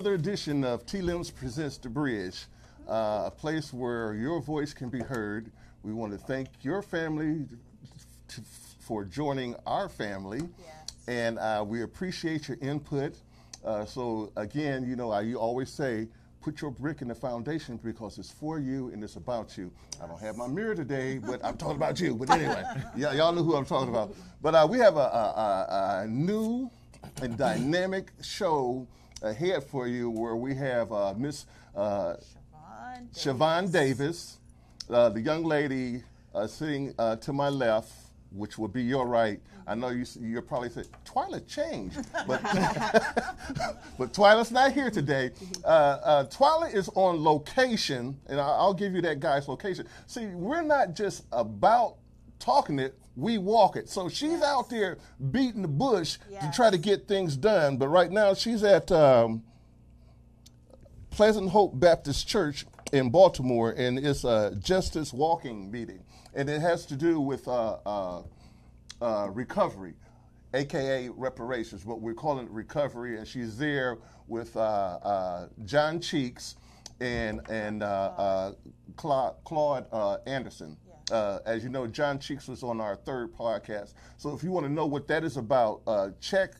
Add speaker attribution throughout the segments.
Speaker 1: another edition of T-Limbs Presents The Bridge, a place where your voice can be heard. We want to thank your family for joining our family, and we appreciate your input. So again, you know, I always say, put your brick in the foundation because it's for you and it's about you. I don't have my mirror today, but I'm talking about you. But anyway, y'all know who I'm talking about. But we have a new and dynamic show ahead for you where we have Miss Siobhan Davis, the young lady sitting to my left, which will be your right. I know you'll probably say, Twyla changed, but, but Twyla's not here today. Twyla is on location, and I'll give you that guy's location. See, we're not just about talking it, we walk it. So she's out there beating the bush to try to get things done, but right now she's at Pleasant Hope Baptist Church in Baltimore, and it's a justice walking meeting, and it has to do with recovery, aka reparations, but we're calling it recovery. And she's there with John Cheeks and Claude Anderson. As you know, John Cheeks was on our third podcast. So if you want to know what that is about, check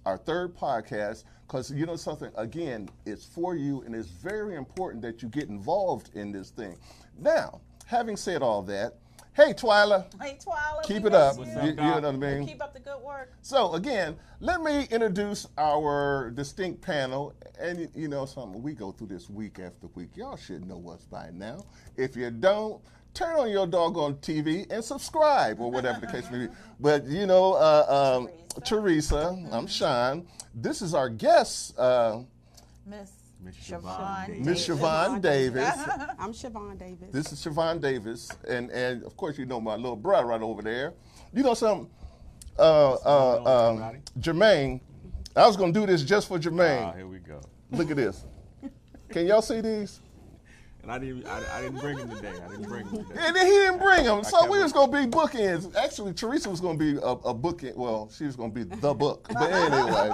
Speaker 1: our third podcast, because you know something, again, it's for you, and it's very important that you get involved in this thing. Now, having said all that, hey, Twyla.
Speaker 2: Hey, Twyla.
Speaker 1: Keep it up.
Speaker 2: You
Speaker 1: know what I mean?
Speaker 2: Keep up the good work.
Speaker 1: So, again, let me introduce our distinct panel. And you know something, we go through this week after week. Y'all should know us by now. If you don't, turn on your doggone TV and subscribe, or whatever the case may be. But, you know, Teresa, I'm Sean. This is our guest,
Speaker 2: Miss
Speaker 1: Miss Siobhan Davis.
Speaker 3: I'm Siobhan Davis.
Speaker 1: This is Siobhan Davis, and of course you know my little brother right over there. You know something, Jermaine. I was gonna do this just for Jermaine.
Speaker 4: Here we go.
Speaker 1: Look at this. Can y'all see these?
Speaker 4: And I didn't bring him today.
Speaker 1: And then he didn't bring them, so we was gonna be bookends. Actually, Teresa was gonna be a bookend. Well, she was gonna be the book. But anyway,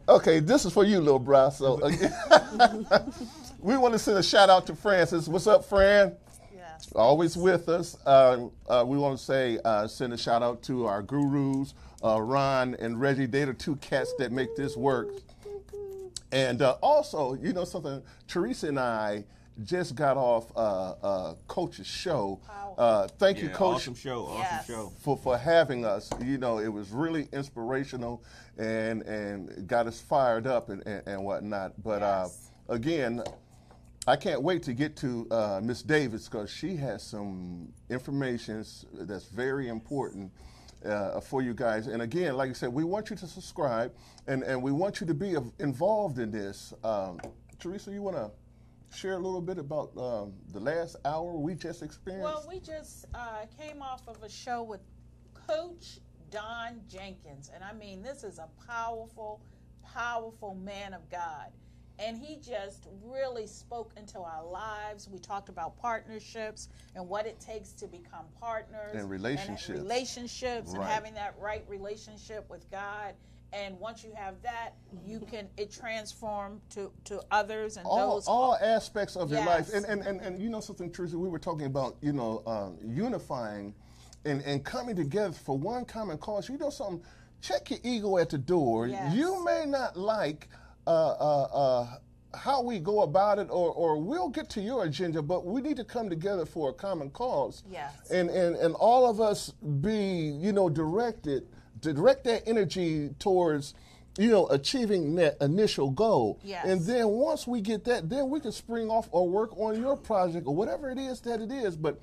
Speaker 1: okay, this is for you, little bro. So we want to send a shout out to Francis. What's up, Fran?
Speaker 2: Yes.
Speaker 1: Always with us. We want to say send a shout out to our gurus, Ron and Reggie. They're the two cats that make this work. And also, you know something, Teresa and I just got off Coach's show. Thank you, Coach.
Speaker 4: Awesome show.
Speaker 1: For having us. You know, it was really inspirational and got us fired up and whatnot. But again, I can't wait to get to Miss Davis, because she has some information that's very important for you guys. And again, like I said, we want you to subscribe, and we want you to be involved in this. Teresa, you want to share a little bit about the last hour we just experienced?
Speaker 2: Well, we just came off of a show with Coach Don Jenkins, and I mean, this is a powerful, powerful man of God. And he just really spoke into our lives. We talked about partnerships and what it takes to become partners.
Speaker 1: And relationships.
Speaker 2: And having that right relationship with God. And once you have that, it transform to others and
Speaker 1: all aspects of your life. And you know something, Teresa, we were talking about, you know, unifying and coming together for one common cause. You know something, check your ego at the door.
Speaker 2: Yes.
Speaker 1: You may not like how we go about it, or we'll get to your agenda, but we need to come together for a common cause.
Speaker 2: Yes.
Speaker 1: And all of us be, you know, direct that energy towards, you know, achieving that initial goal.
Speaker 2: Yes.
Speaker 1: And then once we get that, then we can spring off or work on your project or whatever it is that it is. But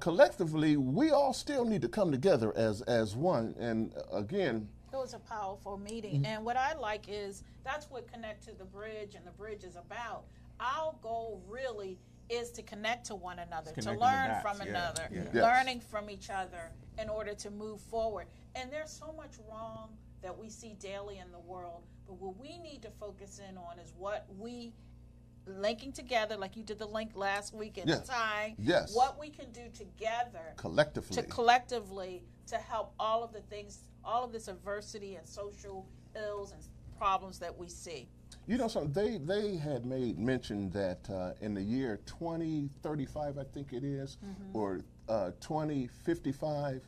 Speaker 1: collectively, we all still need to come together as one. And again,
Speaker 2: it was a powerful meeting. And what I like is that's what Connect to the Bridge and the Bridge is about. Our goal really is to connect to one another, to learn from another, learning from each other in order to move forward. And there's so much wrong that we see daily in the world, but what we need to focus in on is what we linking together, like you did the link last week in time, what we can do together collectively to help all of the things, all of this adversity and social ills and problems that we see.
Speaker 1: You know something, they had made mention that in the year 2035, I think it is, or 2055,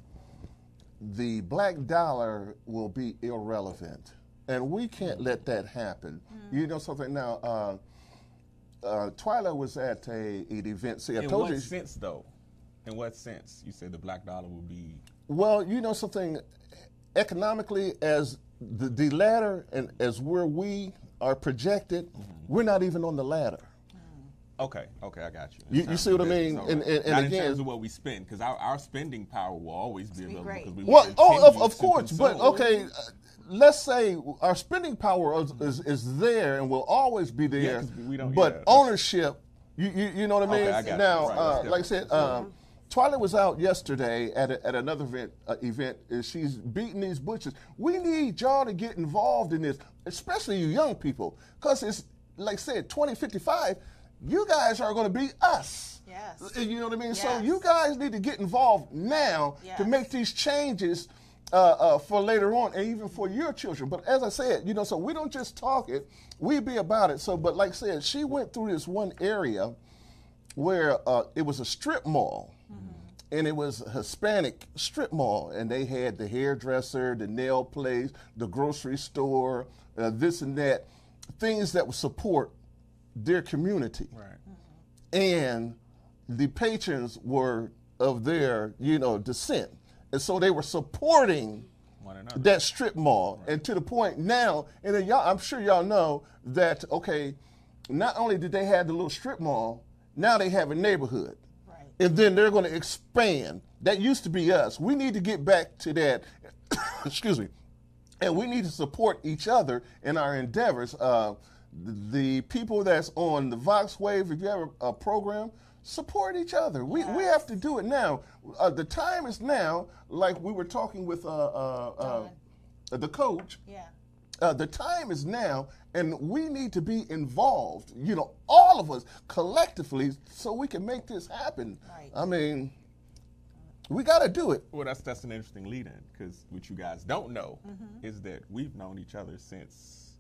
Speaker 1: the black dollar will be irrelevant. And we can't let that happen. You know something, now, Twyla was at an event. See, I told you.
Speaker 4: In what sense, though? In what sense? You said the black dollar will be...
Speaker 1: Well, you know something, economically, as the ladder and as where we are projected, we're not even on the ladder.
Speaker 4: Okay, I got you.
Speaker 1: You see what I mean?
Speaker 4: Not
Speaker 1: and again,
Speaker 4: in terms of what we spend, because our spending power will always be available. Because we
Speaker 1: of course, but okay, let's say our spending power is there and will always be there, but ownership, you know what I mean?
Speaker 4: Okay, I got
Speaker 1: now,
Speaker 4: right,
Speaker 1: like I said, Twyla was out yesterday at another event. She's beating these bushes. We need y'all to get involved in this, especially you young people, because it's, like I said, 2055, you guys are going to be us.
Speaker 2: Yes.
Speaker 1: You know what I mean?
Speaker 2: Yes.
Speaker 1: So you guys need to get involved now to make these changes for later on, and even for your children. But as I said, you know, so we don't just talk it, we be about it. So, but like I said, she went through this one area where it was a strip mall. And it was a Hispanic strip mall, and they had the hairdresser, the nail place, the grocery store, this and that, things that would support their community.
Speaker 4: Right.
Speaker 1: And the patrons were of their, descent. And so they were supporting
Speaker 4: one another,
Speaker 1: that strip mall. Right. And to the point now, and then I'm sure y'all know that, okay, not only did they have the little strip mall, now they have a neighborhood. And then they're going to expand. That used to be us. We need to get back to that. Excuse me. And we need to support each other in our endeavors. The people that's on the Vox Wave, if you have a program, support each other. We have to do it now. The time is now, like we were talking with the coach. Yeah. The time is now, and we need to be involved, all of us collectively, so we can make this happen. Right. I mean, we got to do it.
Speaker 4: Well, that's an interesting lead-in, because what you guys don't know is that we've known each other since,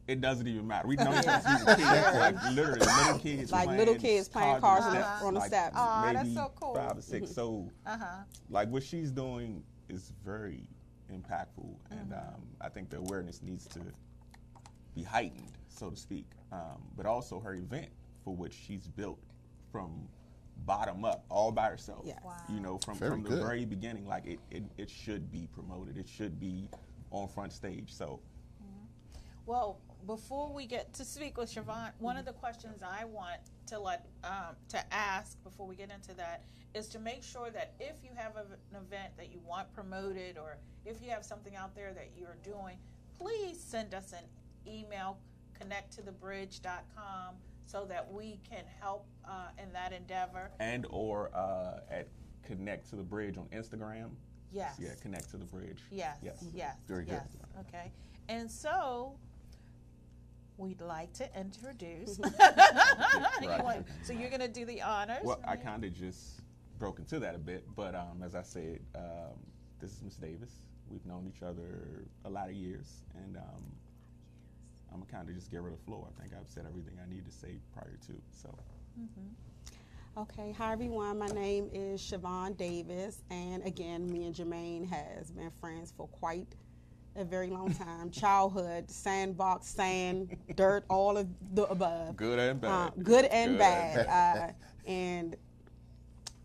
Speaker 4: it doesn't even matter. We've known each other since we were kids, like literally little kids.
Speaker 3: Like little kids playing cars on the steps.
Speaker 2: Oh, that's so cool.
Speaker 4: 5 or 6. So, like what she's doing is very impactful, and I think the awareness needs to be heightened, so to speak. But also her event, for which she's built from bottom up, all by herself. Yes. Wow. From the very beginning, like it should be promoted. It should be on front stage. So,
Speaker 2: well, before we get to speak with Siobhan, one of the questions I want to ask before we get into that is to make sure that if you have an event that you want promoted, or if you have something out there that you're doing, please send us an email, connecttothebridge.com, so that we can help in that endeavor.
Speaker 4: And or at Connect to the Bridge on Instagram.
Speaker 2: Yes.
Speaker 4: Yeah, Connect to the Bridge.
Speaker 2: Yes.
Speaker 1: Very good.
Speaker 2: Okay. And so we'd like to introduce.
Speaker 4: Right.
Speaker 2: So you're going to do the honors.
Speaker 4: Well, I kind of just broke into that a bit, but as I said, this is Ms. Davis. We've known each other a lot of years, and I'm going to kind of just give her the floor. I think I've said everything I need to say prior to. So.
Speaker 3: Okay, hi everyone. My name is Siobhan Davis, and again, me and Jermaine has been friends for quite a very long time. Childhood, sandbox, sand, dirt, all of the above.
Speaker 4: Good and bad.
Speaker 3: Good and bad. And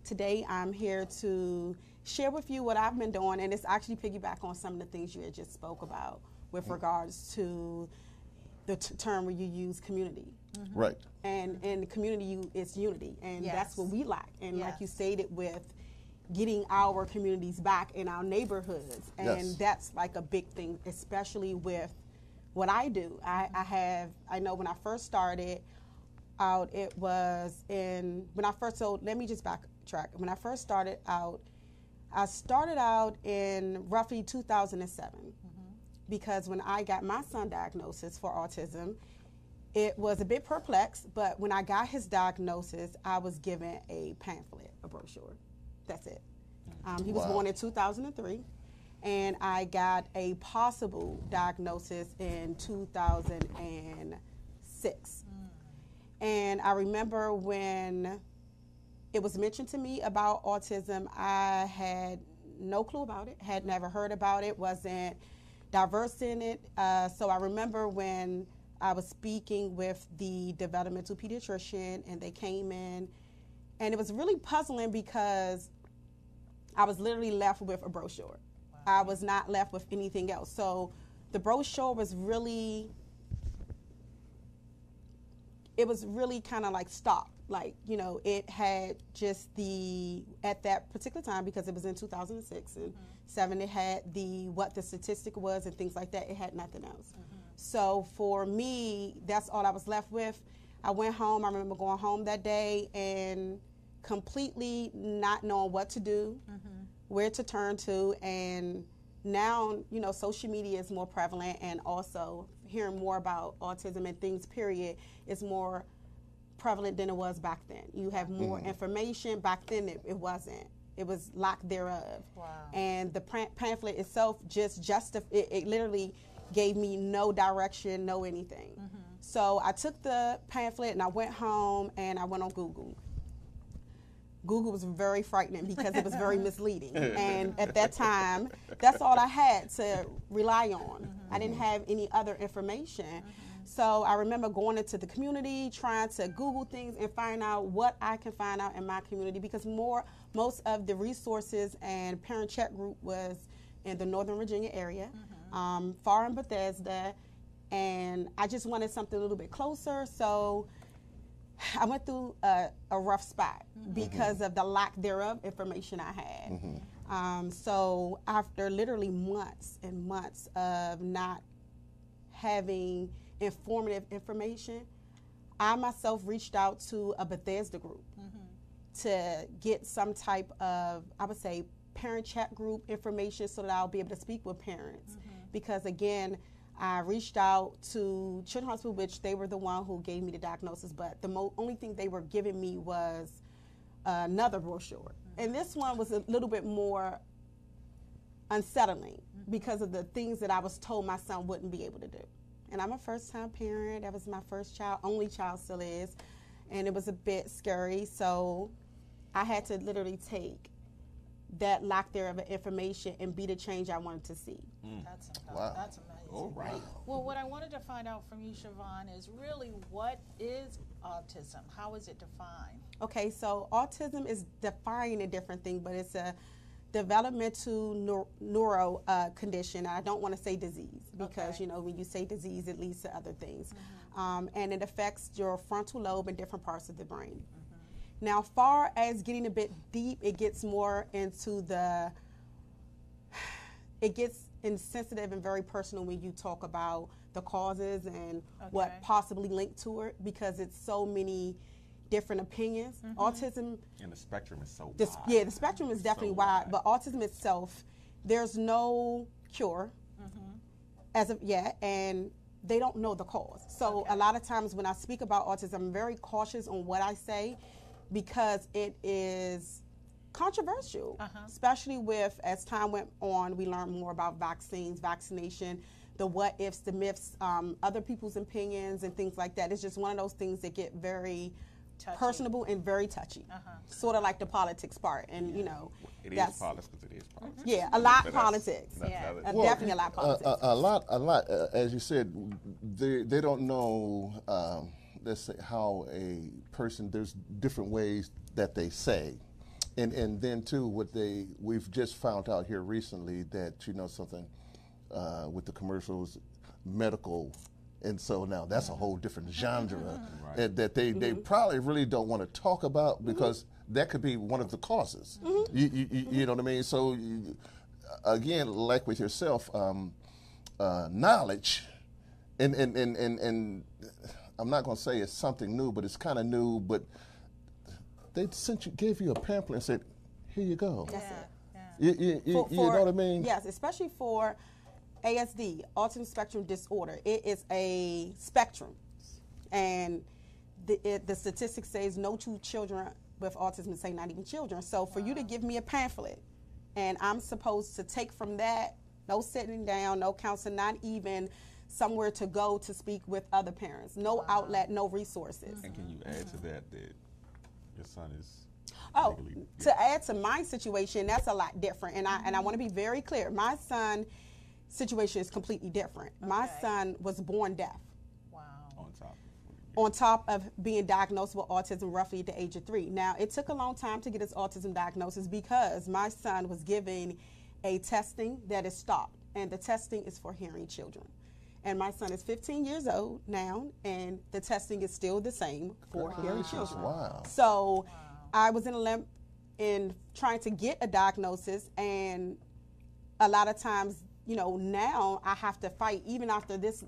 Speaker 3: today I'm here to share with you what I've been doing, and it's actually piggyback on some of the things you had just spoke about with regards to the term where you use community.
Speaker 1: Right.
Speaker 3: And the community is unity, and that's what we lack. And like you stated, with getting our communities back in our neighborhoods, and that's like a big thing, especially with what I do. I know when I first started out, it was let me just backtrack. When I first started out, I started out in roughly 2007, because when I got my son diagnosis for autism, it was a bit perplexed, but when I got his diagnosis, I was given a pamphlet, a brochure. That's it. He was born in 2003, and I got a possible diagnosis in 2006. And I remember when it was mentioned to me about autism, I had no clue about it, had never heard about it, wasn't diverse in it. So I remember when I was speaking with the developmental pediatrician, and they came in, and it was really puzzling because I was literally left with a brochure. Wow. I was not left with anything else. So the brochure was really, kind of like stopped. Like, you know, it had just at that particular time, because it was in 2006 and 7, it had what the statistic was and things like that. It had nothing else. So for me, that's all I was left with. I went home. I remember going home that day and completely not knowing what to do, where to turn to. And now, you know, social media is more prevalent, and also hearing more about autism and things, period, is more prevalent than it was back then. You have more information. Back then, it wasn't. It was lack thereof. Wow. And the pamphlet itself it literally gave me no direction, no anything. So I took the pamphlet and I went home and I went on Google. Google was very frightening because it was very misleading. And at that time, that's all I had to rely on. I didn't have any other information. So I remember going into the community, trying to Google things and find out what I can find out in my community, because most of the resources and parent chat group was in the Northern Virginia area, far in Bethesda, and I just wanted something a little bit closer. So I went through a rough spot because of the lack thereof information I had. So after literally months and months of not having informative information, I myself reached out to a Bethesda group to get some type of, I would say, parent chat group information so that I'll be able to speak with parents. Because again, I reached out to Children's Hospital, which they were the one who gave me the diagnosis, but the only thing they were giving me was another brochure. And this one was a little bit more unsettling because of the things that I was told my son wouldn't be able to do. And I'm a first-time parent. That was my first child, only child still is. And it was a bit scary. So I had to literally take that lack thereof of information and be the change I wanted to see.
Speaker 2: That's amazing.
Speaker 4: All right.
Speaker 2: Well, what I wanted to find out from you, Siobhan, is really what is autism? How is it defined?
Speaker 3: Okay, so autism is defining a different thing, but it's a developmental neuro condition. I don't want to say disease because, you know, when you say disease, it leads to other things. And it affects your frontal lobe and different parts of the brain. Now, far as getting a bit deep, it gets more into it gets insensitive and very personal when you talk about the causes and what possibly linked to it, because it's so many different opinions. Autism,
Speaker 4: and the spectrum is so wide.
Speaker 3: Yeah, the spectrum is definitely wide, but autism itself, there's no cure as of yet, and they don't know the cause. So a lot of times when I speak about autism, I'm very cautious on what I say because it is controversial, especially with, as time went on, we learned more about vaccines, vaccination, the what ifs, the myths, other people's opinions and things like that. It's just one of those things that get very personable and very touchy, sort of like the politics part. And, you know,
Speaker 4: it is politics because it is politics.
Speaker 3: Yeah, a lot politics. Definitely a lot politics.
Speaker 1: A lot. As you said, they don't know, let's say, how a person, there's different ways that they say. And then too, we've just found out here recently that, you know, something with the commercials, medical, and so now that's a whole different genre that they probably really don't want to talk about because that could be one of the causes. You know what I mean? So again, like with yourself, knowledge, and I'm not going to say it's something new, but it's kind of new, but they gave you a pamphlet and said, here you go.
Speaker 3: That's it.
Speaker 1: You know what I mean?
Speaker 3: Yes, especially for ASD, autism spectrum disorder. It is a spectrum, and the statistics says no two children with autism, say not even children. So for you to give me a pamphlet and I'm supposed to take from that, no sitting down, no counseling, not even somewhere to go to speak with other parents, no outlet, no resources.
Speaker 4: And can you add to that your son is
Speaker 3: to add to my situation, that's a lot different, and I want to be very clear. My son situation is completely different. My son was born deaf.
Speaker 2: Wow.
Speaker 3: On top of being diagnosed with autism roughly at the age of 3. Now, it took a long time to get his autism diagnosis because my son was given a testing that is stopped, and the testing is for hearing children. And my son is 15 years old now, and the testing is still the same for hearing children.
Speaker 1: Wow.
Speaker 3: So I was in a limp in trying to get a diagnosis, and a lot of times, you know, now I have to fight even after this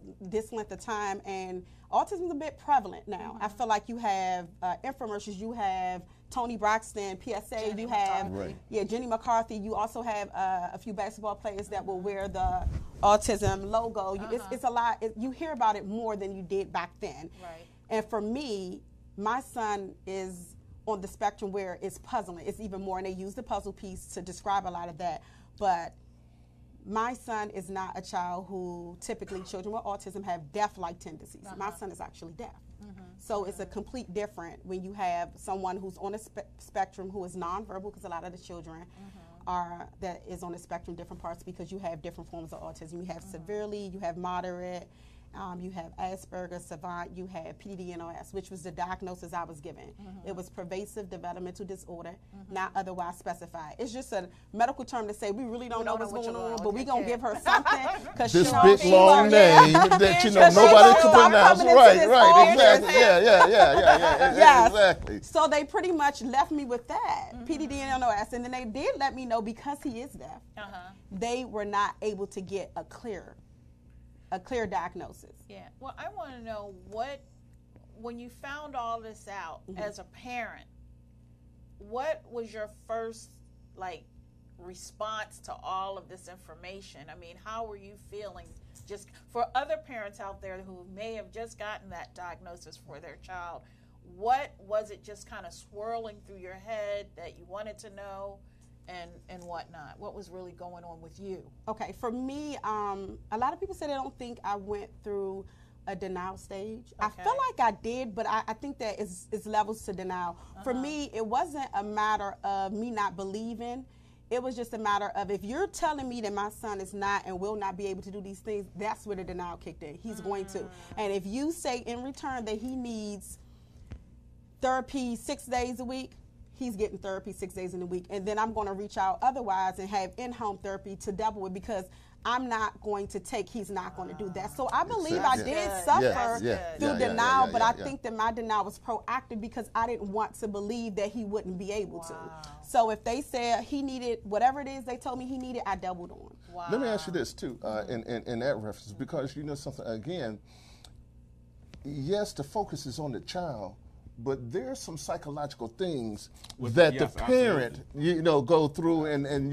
Speaker 3: length of time, and autism is a bit prevalent now. I feel like you have infomercials, you have Tony Braxton, PSA,
Speaker 2: Jenny
Speaker 3: you have
Speaker 2: McCarthy.
Speaker 3: Jenny McCarthy. You also have a few basketball players that will wear the autism logo. It's a lot. You hear about it more than you did back then.
Speaker 2: Right.
Speaker 3: And for me, my son is on the spectrum where it's puzzling. It's even more, and they use the puzzle piece to describe a lot of that. But my son is not a child who typically children with autism have deaf-like tendencies. My son is actually deaf. So it's a complete different when you have someone who's on a spectrum who is nonverbal, because a lot of the children are that is on the spectrum, different parts, because you have different forms of autism. You have severely, you have moderate, you have Asperger's, savant, you have PDD-NOS, which was the diagnosis I was given. It was pervasive developmental disorder, not otherwise specified. It's just a medical term to say we really don't know what's going on, but we're going to give her something.
Speaker 1: This big long name that you know nobody can pronounce. Right, exactly. Yeah, exactly.
Speaker 3: So they pretty much left me with that, PDD-NOS, and then they did let me know because he is deaf, they were not able to get a clear diagnosis.
Speaker 2: Yeah. Well, I want to know when you found all this out as a parent, what was your first response to all of this information? I mean, how were you feeling? Just for other parents out there who may have just gotten that diagnosis for their child, what was it just kind of swirling through your head that you wanted to know? And whatnot. What was really going on with you? Okay,
Speaker 3: for me, a lot of people say they don't think I went through a denial stage. I feel like I did, but I think that it's levels to denial. For me, it wasn't a matter of me not believing. It was just a matter of, if you're telling me that my son is not and will not be able to do these things, that's where the denial kicked in. He's going to. And if you say in return that he needs therapy 6 days a week, he's getting therapy 6 days in a week, and then I'm going to reach out otherwise and have in-home therapy to double it, because I'm not going to take, he's not going to do that. So I believe I did suffer through denial, but I think that my denial was proactive because I didn't want to believe that he wouldn't be able to. So if they said he needed whatever it is they told me he needed, I doubled on.
Speaker 1: Let me ask you this too, in that reference, because you know something, again, yes, the focus is on the child, but there's some psychological things that the parent, go through, and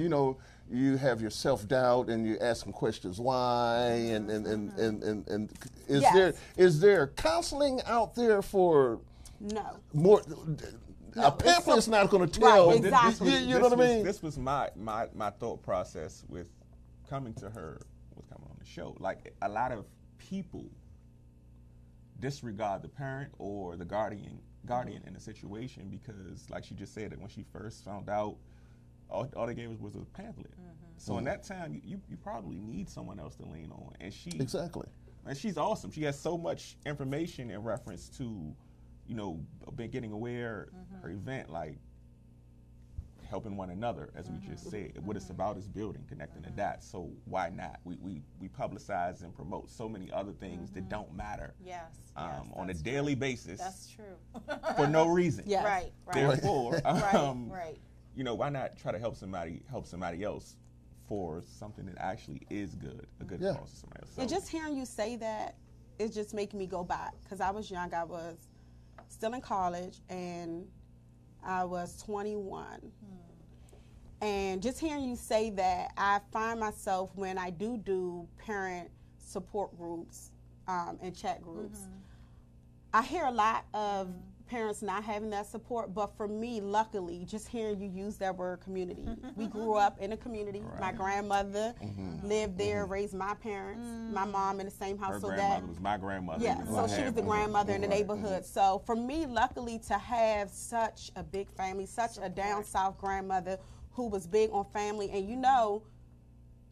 Speaker 1: you have your self-doubt and you ask them questions why, and is there counseling out there for more? A pamphlet's not going to tell.
Speaker 3: Right, exactly.
Speaker 1: You know what I mean?
Speaker 4: This was my thought process with coming to her, with coming on the show. Like, a lot of people disregard the parent or the guardian in the situation, because, like she just said, that when she first found out, all they gave us was a pamphlet. So in that time, you probably need someone else to lean on, and and she's awesome. She has so much information in reference to, getting aware, her event, like helping one another, as we just said. What it's about is building, connecting the dots. So why not? We publicize and promote so many other things that don't matter. On a daily basis.
Speaker 2: That's true.
Speaker 4: For no reason.
Speaker 3: Yes.
Speaker 2: Right.
Speaker 4: Therefore,
Speaker 2: right.
Speaker 4: Why not try to help somebody else for something that actually is good, a good cause for somebody else. So,
Speaker 3: and just hearing you say that, it's just making me go back, because I was young. I was still in college, and I was 21. And just hearing you say that, I find myself, when I do parent support groups and chat groups, I hear a lot of parents not having that support, but for me, luckily, just hearing you use that word community. We grew up in a community. Right. My grandmother lived there, raised my parents, my mom in the same house.
Speaker 4: Her
Speaker 3: so
Speaker 4: grandmother was my grandmother.
Speaker 3: Yeah, so she was the grandmother in the neighborhood. So for me, luckily, to have such a big family, such a down south grandmother who was big on family, and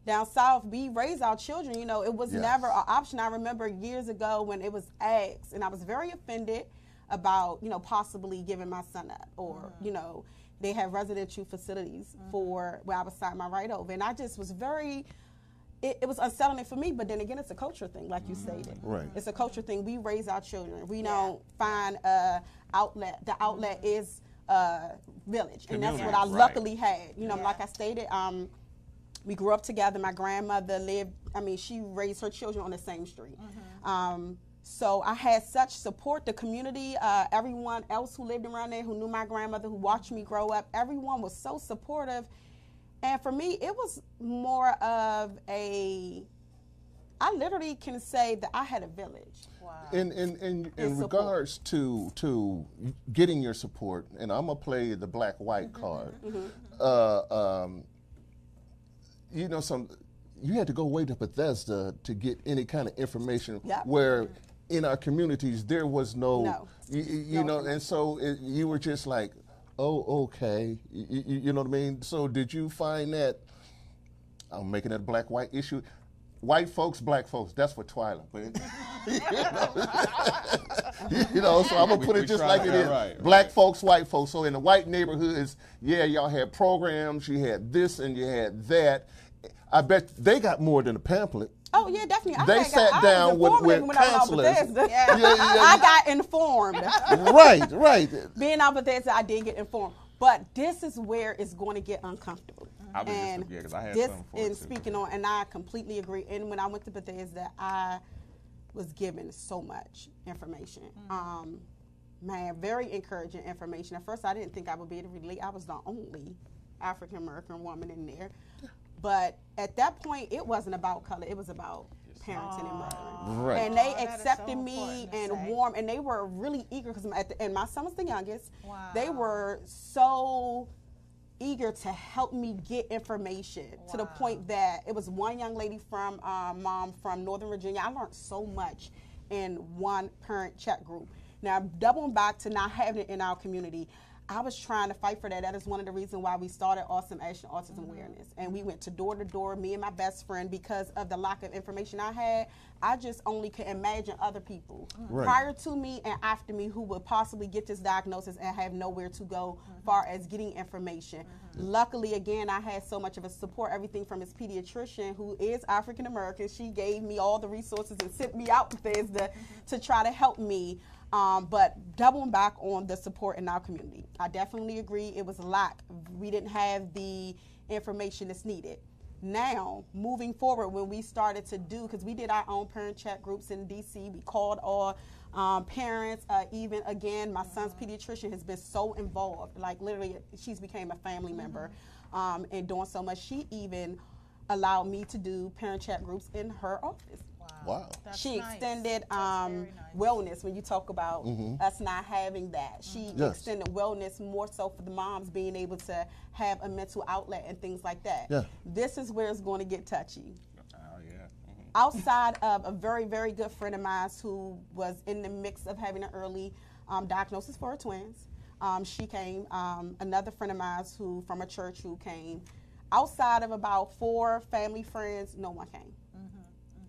Speaker 3: down south, we raise our children. It was never an option. I remember years ago when it was asked, and I was very offended about, possibly giving my son up, or, they have residential facilities for where I was signing my right over. And I just was it was unsettling for me, but then again, it's a culture thing, like you stated. Right. It's a culture thing. We raise our children. We don't find an outlet. The outlet is village, and that's what I luckily had. Like I stated, we grew up together. My grandmother she raised her children on the same street. So I had such support. The community, everyone else who lived around there, who knew my grandmother, who watched me grow up, everyone was so supportive. And for me, it was more of I literally can say that I had a village.
Speaker 1: Wow. In regards to getting your support, and I'm going to play the black-white card, you had to go way to Bethesda to get any kind of information where in our communities there was no. And so you were just like, oh, okay, you know what I mean? So did you find that, I'm making it a black-white issue, white folks, black folks, that's for Twyla. So I'm going to put it just like it is. Right, black folks, white folks. So in the white neighborhoods, y'all had programs, you had this and you had that. I bet they got more than a pamphlet.
Speaker 3: Oh, yeah, definitely.
Speaker 1: They sat down with counselors.
Speaker 3: I got informed.
Speaker 1: Right.
Speaker 3: Being out Bethesda, I did get informed. But this is where it's going to get uncomfortable. And and I completely agree. And when I went to Bethesda, I was given so much information. Very encouraging information. At first, I didn't think I would be able to relate. I was the only African-American woman in there. But at that point, it wasn't about color. It was about parenting and mothering.
Speaker 1: Right.
Speaker 3: And they accepted me and warm, and they were really eager because and my son was the youngest. Wow. They were so eager to help me get information to the point that it was one young lady from mom from Northern Virginia. I learned so much in one parent chat group. Now, doubling back to not having it in our community, I was trying to fight for that. That is one of the reasons why we started Awesome Action Autism Awareness. And we went to door, me and my best friend, because of the lack of information I had. I just only could imagine other people prior to me and after me who would possibly get this diagnosis and have nowhere to go far as getting information. Luckily, again, I had so much of a support, everything from his pediatrician, who is African American. She gave me all the resources and sent me out to try to help me. But doubling back on the support in our community, I definitely agree it was a lack. We didn't have the information that's needed. Now, moving forward, when we started to because we did our own parent chat groups in D.C., we called all parents, even, again, my son's pediatrician has been so involved. Like, literally, she's became a family member and doing so much. She even allowed me to do parent chat groups in her office.
Speaker 1: Wow.
Speaker 3: She extended wellness when you talk about us not having that. She extended wellness more so for the moms being able to have a mental outlet and things like that. Yeah. This is where it's going to get touchy. Outside of a very, very good friend of mine who was in the mix of having an early diagnosis for her twins, she came. Another friend of mine who from a church who came. Outside of about 4 family friends, no one came.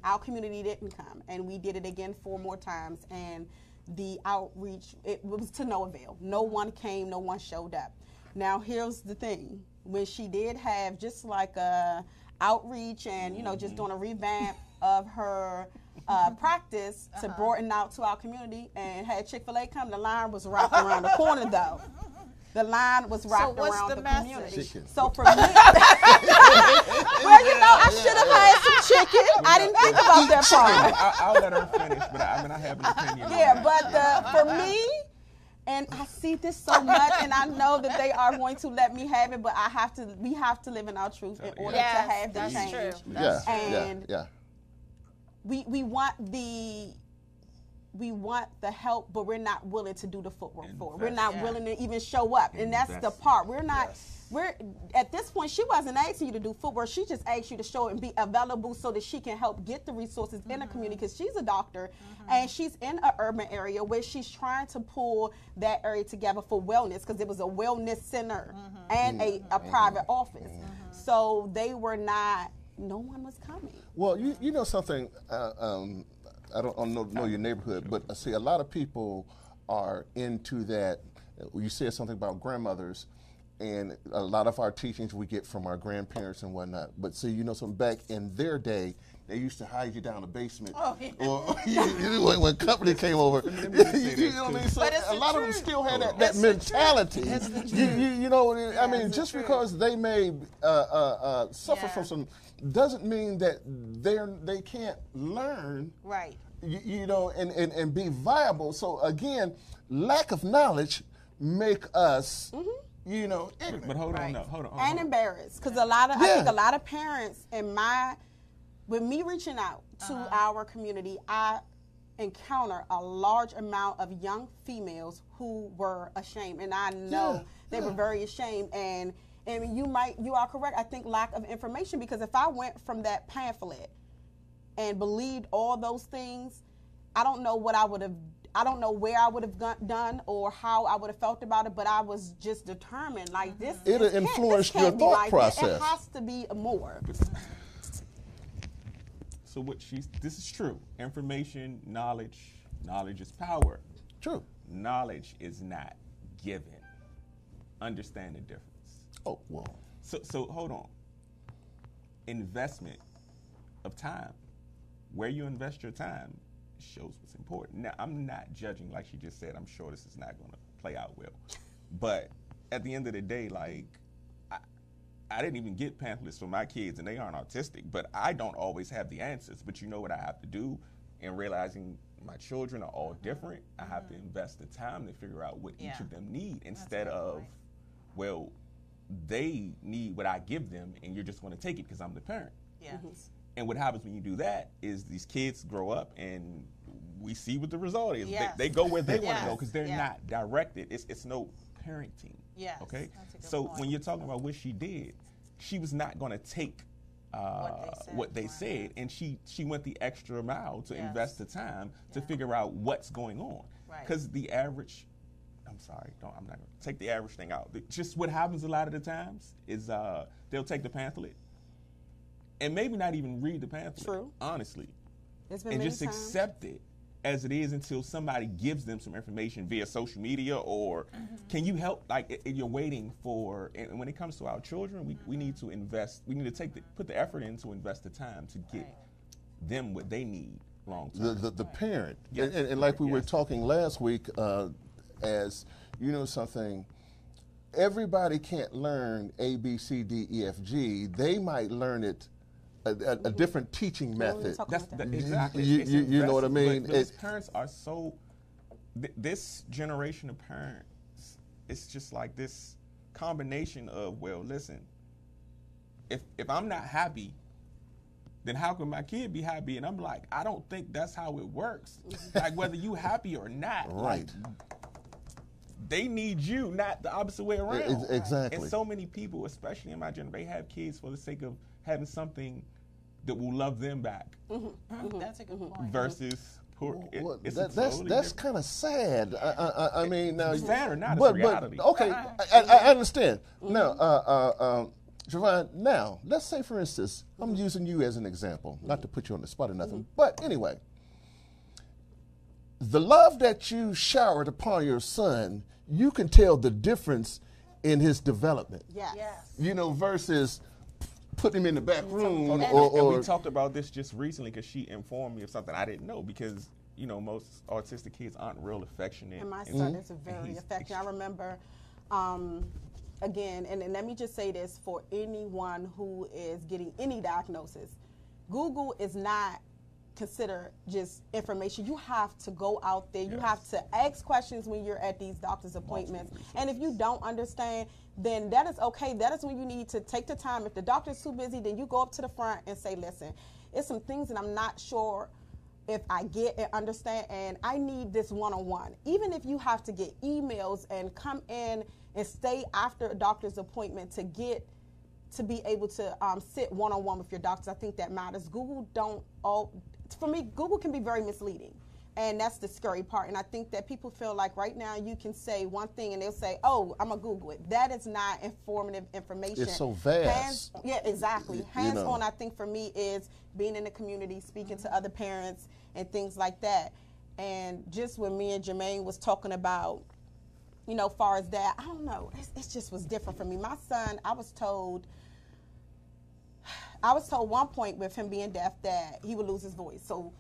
Speaker 3: Our community didn't come, and we did it again 4 more times, and the outreach, it was to no avail. No one came, no one showed up. Now, here's the thing. When she did have just like a outreach and, just doing a revamp of her practice to broaden out to our community and had Chick-fil-A come, the line was wrapped around the corner, though. The line was wrapped around the community.
Speaker 1: Chicken.
Speaker 3: So for me, well, I should have had some chicken. I didn't think about that part.
Speaker 4: I'll let her finish, but I have an opinion.
Speaker 3: Yeah, but for me, and I see this so much, and I know that they are going to let me have it, but we have to live in our truth in order to have the change.
Speaker 2: True.
Speaker 3: And we want the we want the help, but we're not willing to do the footwork for it. We're not willing to even show up. And that's the part. We're not, we're at this point, she wasn't asking you to do footwork. She just asked you to show and be available so that she can help get the resources in the community, because she's a doctor and she's in an urban area where she's trying to pull that area together for wellness, because it was a wellness center and a private office. So they were not, no one was coming.
Speaker 1: Well, you know something, I don't know your neighborhood, but I see a lot of people are into that. You said something about grandmothers, and a lot of our teachings we get from our grandparents and whatnot. But see, you know, something back in their day, they used to hide you down the basement.
Speaker 2: Oh, yeah.
Speaker 1: Or when company came over, you know what I mean? So a lot of them still had that mentality. You know, I mean, just because they may suffer from some, doesn't mean that they can't learn.
Speaker 2: Right.
Speaker 1: You know, and be viable. So again, lack of knowledge make us, you know, ignorant.
Speaker 4: But hold on.
Speaker 3: And embarrassed, because I think a lot of parents with me reaching out to our community, I encounter a large amount of young females who were ashamed, and I know they were very ashamed. And you are correct. I think lack of information, because if I went from that pamphlet and believed all those things, I don't know what I would have. I don't know where I would have done or how I would have felt about it, but I was just determined. Like this,
Speaker 1: it'll influence your thought process.
Speaker 3: It has to be more.
Speaker 4: So this is true. Information, knowledge is power.
Speaker 1: True.
Speaker 4: Knowledge is not given. Understand the difference.
Speaker 1: Oh, well.
Speaker 4: So hold on. Investment of time. Where you invest your time shows what's important. Now, I'm not judging, like she just said. I'm sure this is not going to play out well. But at the end of the day, like, I didn't even get pamphlets for my kids, and they aren't autistic, but I don't always have the answers. But you know what I have to do in realizing my children are all different? I have to invest the time to figure out what each of them need, instead of, well, they need what I give them, and you're just going to take it because I'm the parent.
Speaker 2: Yeah.
Speaker 4: And what happens when you do that is these kids grow up, and we see what the result is.
Speaker 2: Yes.
Speaker 4: They go where they want to go because they're not directed. It's no parenting.
Speaker 2: Yes.
Speaker 4: Okay. So when you're talking about what she did, she was not going to take what they said, and she went the extra mile to invest the time to figure out what's going on. Because the average, I'm not going to take the average thing out. Just what happens a lot of the times is they'll take the pamphlet and maybe not even read the pamphlet, honestly, and just accept it as it is until somebody gives them some information via social media or can you help, like you're waiting for, and when it comes to our children, we need to invest, we need to put the effort in to invest the time to get them what they need long term.
Speaker 1: The parent, and like we were talking last week, as you know something, everybody can't learn A, B, C, D, E, F, G. They might learn it a different teaching method.
Speaker 4: Exactly.
Speaker 1: You know what I mean?
Speaker 4: But parents are so, this generation of parents, it's just like this combination of, well, listen, if I'm not happy, then how can my kid be happy? And I'm like, I don't think that's how it works. Like whether you happy or not.
Speaker 1: Right.
Speaker 4: They need you, not the opposite way around.
Speaker 1: Exactly.
Speaker 4: And so many people, especially in my generation, they have kids for the sake of having something that will love them back.
Speaker 2: That's a good point.
Speaker 4: Versus poor.
Speaker 1: That's kind of sad. I mean, now,
Speaker 4: sad or not, it's reality.
Speaker 1: But, okay, I understand. Now, Javon, now, let's say, for instance, I'm using you as an example, not to put you on the spot or nothing, but anyway, the love that you showered upon your son, you can tell the difference in his development.
Speaker 3: Yes.
Speaker 1: You know, versus putting him in the back room.
Speaker 4: And we talked about this just recently because she informed me of something I didn't know, because, you know, most autistic kids aren't real affectionate.
Speaker 3: And my son is very affectionate. I remember, again, and let me just say this for anyone who is getting any diagnosis, Google is not consider just information. You have to go out there. You have to ask questions when you're at these doctor's appointments. And if you don't understand, then that is okay. That is when you need to take the time. If the doctor's too busy, then you go up to the front and say, listen, it's some things that I'm not sure if I get and understand, and I need this one-on-one, even if you have to get emails and come in and stay after a doctor's appointment to be able to sit one-on-one with your doctors, I think that matters. Google for me, Google can be very misleading. And that's the scary part. And I think that people feel like right now you can say one thing and they'll say, oh, I'm going to Google it. That is not informative information.
Speaker 1: It's so vast.
Speaker 3: Yeah, exactly. Hands-on, I think, for me, is being in the community, speaking to other parents and things like that. And just when me and Jermaine was talking about, far as that, I don't know. It just was different for me. My son, I was told one point with him being deaf that he would lose his voice. So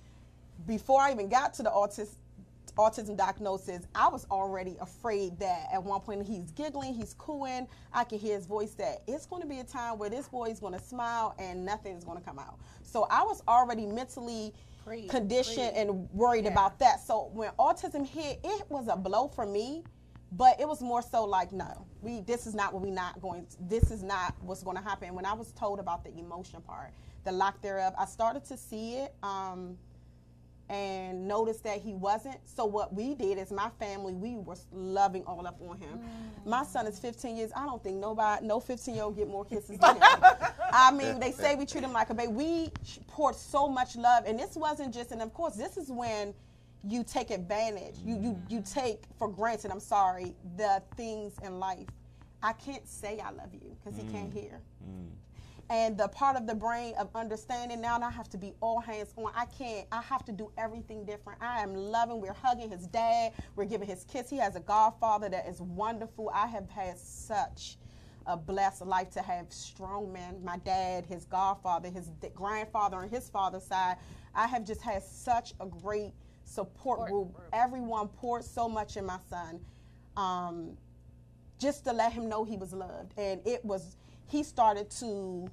Speaker 3: before I even got to the autism diagnosis, I was already afraid that at one point he's giggling, he's cooing, I can hear his voice, that it's going to be a time where this boy is going to smile and nothing is going to come out. So I was already mentally conditioned and worried about that. So when autism hit, it was a blow for me, but it was more so like, no, this is not what's going to happen. When I was told about the emotion part, the lack thereof, I started to see it, and noticed that he wasn't. So what we did is, my family, we were loving all up on him. My son is 15 years. I don't think no 15-year-old get more kisses than him. I mean, they say we treat him like a baby. We poured so much love, and this wasn't just, and of course, this is when you take advantage. You take for granted, the things in life. I can't say I love you because he can't hear. And the part of the brain of understanding, now I have to be all hands on. I have to do everything different. I am loving, we're hugging his dad, we're giving his kiss. He has a godfather that is wonderful. I have had such a blessed life to have strong men. My dad, his godfather, his grandfather on his father's side. I have just had such a great support group. Everyone poured so much in my son, just to let him know he was loved. And he started to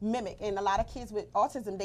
Speaker 3: mimic, and a lot of kids with autism,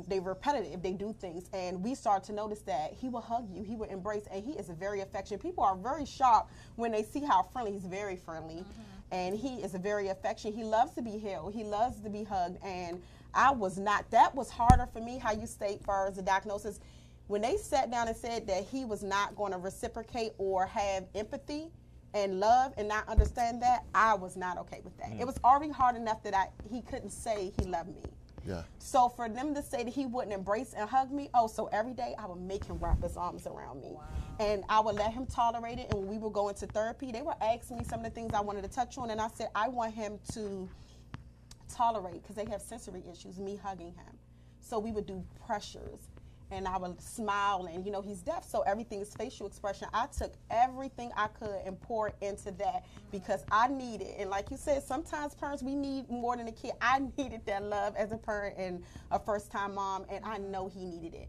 Speaker 3: they repetitive, they do things, and we started to notice that he will hug you, he will embrace, and he is very affectionate. People are very shocked when they see how friendly. He's very friendly, and he is very affectionate. He loves to be held, he loves to be hugged, and that was harder for me, how you state far as the diagnosis. When they sat down and said that he was not going to reciprocate or have empathy and love and not understand that, I was not okay with that. It was already hard enough that he couldn't say he loved me.
Speaker 1: Yeah.
Speaker 3: So for them to say that he wouldn't embrace and hug me, so every day I would make him wrap his arms around me. Wow. And I would let him tolerate it, and when we would go into therapy, they were asking me some of the things I wanted to touch on, and I said, I want him to tolerate, because they have sensory issues, me hugging him. So we would do pressures, and I would smile, and he's deaf, so everything is facial expression. I took everything I could and poured into that because I needed, and like you said, sometimes parents, we need more than a kid. I needed that love as a parent and a first-time mom, and I know he needed it.